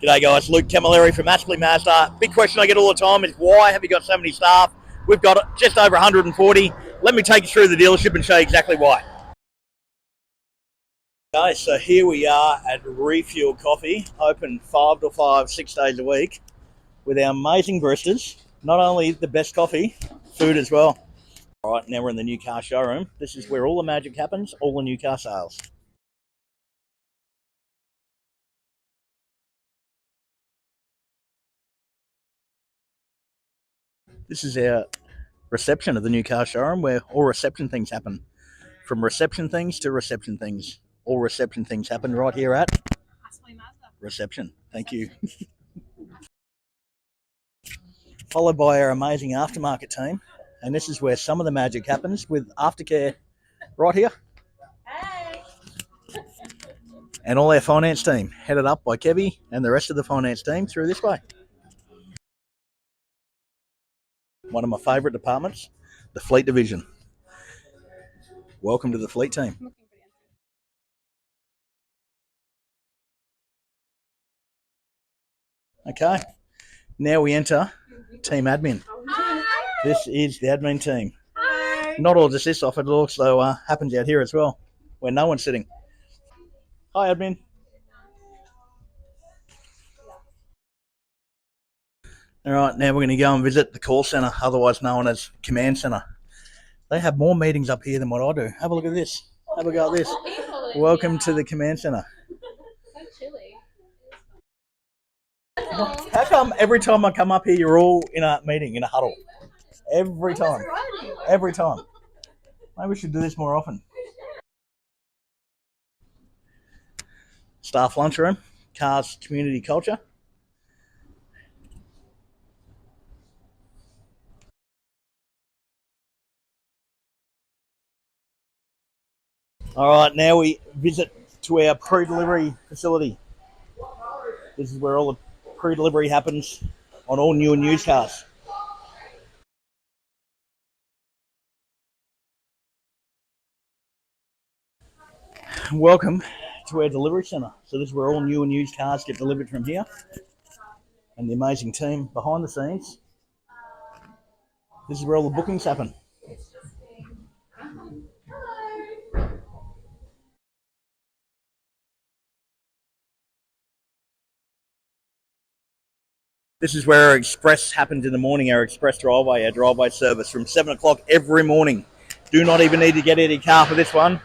G'day guys, Luke Camilleri from Aspley Mazda. Big question I get all the time is why have you got so many staff? We've got just over 140. Let me take you through the dealership and show you exactly why. Okay, so here we are at Refuel Coffee, open 5 to 5, 6 days a week, with our amazing baristas. Not only the best coffee, food as well. All right, now we're in the new car showroom. This is where all the magic happens, all the new car sales. This is our reception of the new car showroom where all reception things happen. From reception things to reception things. All reception things happen right here at Aspley Mazda. Reception. Thank you. Followed by our amazing aftermarket team. And this is where some of the magic happens with aftercare right here. Hey. And all our finance team, headed up by Kevy and the rest of the finance team through this way. One of my favourite departments, the fleet division. Welcome to the fleet team. Okay, now we enter team admin. This is the admin team. Not all just this off, it also happens out here as well, where no one's sitting. Hi, admin. All right, now we're going to go and visit the call centre, otherwise known as command centre. They have more meetings up here than what I do. Have a look at this. Have a go at this. Welcome to the command centre. So chilly. How come every time I come up here, you're all in a meeting, in a huddle? Every time. Every time. Maybe we should do this more often. Staff lunchroom, cars, community culture. All right, now we visit to our pre-delivery facility. This is where all the pre-delivery happens on all new and used cars. Welcome to our delivery centre. So this is where all new and used cars get delivered from here. And the amazing team behind the scenes. This is where all the bookings happen. This is where our express happens in the morning, our express driveway, our driveway service from 7 o'clock every morning. Do not even need to get out of your car for this one.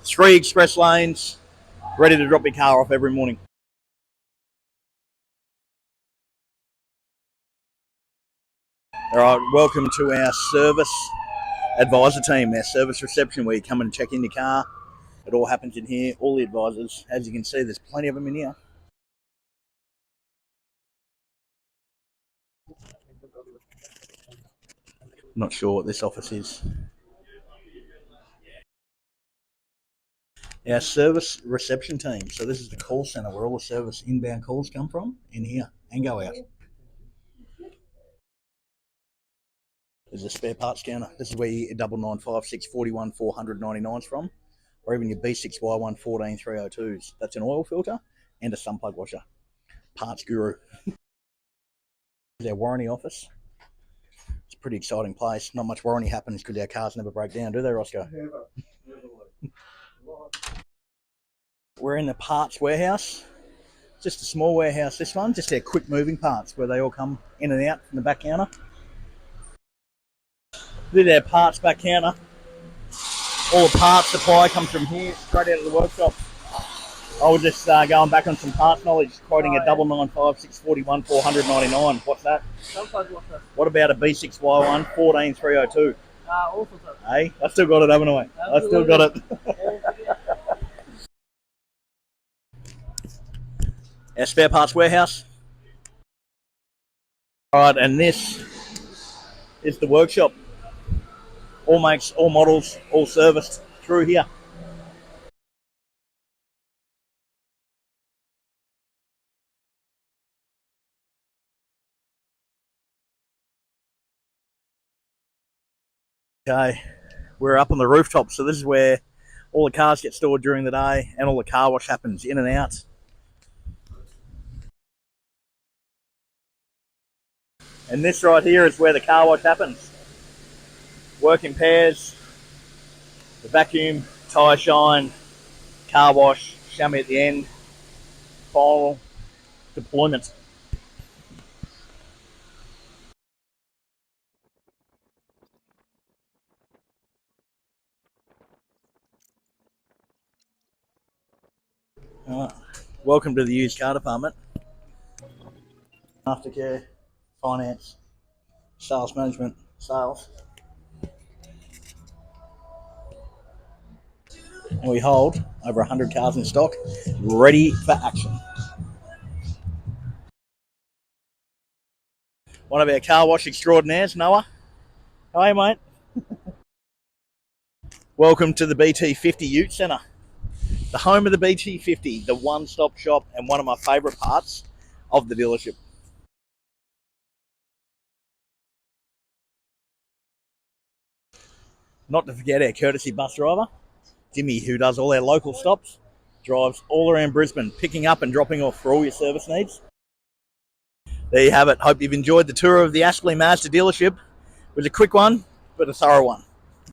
3 express lanes, ready to drop your car off every morning. All right, welcome to our service advisor team, our service reception, where you come and check in your car. It all happens in here. All the advisors, as you can see, there's plenty of them in here. Not sure what this office is. Our service reception team. So this is the call centre where all the service inbound calls come from, in here and go out. There's a spare parts counter. This is where your 9956 41 499's from, or even your B6Y1 14 302s. That's an oil filter and a sun plug washer. Parts Guru. This is our warranty office. It's a pretty exciting place. Not much warranty happens because our cars never break down, do they, Roscoe? We're in the parts warehouse. Just a small warehouse, this one. Just our quick moving parts where they all come in and out from the back counter. This is our parts back counter. All the parts supply comes from here, straight out of the workshop. I was just going back on some parts knowledge, quoting a 995 641 499. What's that? What about a B6Y1 14 302? Also. Hey, I still got it, haven't I? I still got it. Our spare parts warehouse. All right, and this is the workshop. All makes, all models, all serviced through here. Okay, we're up on the rooftop, so this is where all the cars get stored during the day and all the car wash happens in and out. And this right here is where the car wash happens. Work in pairs, the vacuum, tyre shine, car wash, chamois at the end, final deployment. Welcome to the used car department. Aftercare, finance, sales management, sales. And we hold over 100 cars in stock, ready for action. One of our car wash extraordinaires, Noah. Hi, mate. Welcome to the BT50 Ute Centre, the home of the BT50, the one-stop shop and one of my favourite parts of the dealership. Not to forget our courtesy bus driver, Jimmy, who does all our local stops, drives all around Brisbane, picking up and dropping off for all your service needs. There you have it. Hope you've enjoyed the tour of the Aspley Mazda dealership. It was a quick one, but a thorough one.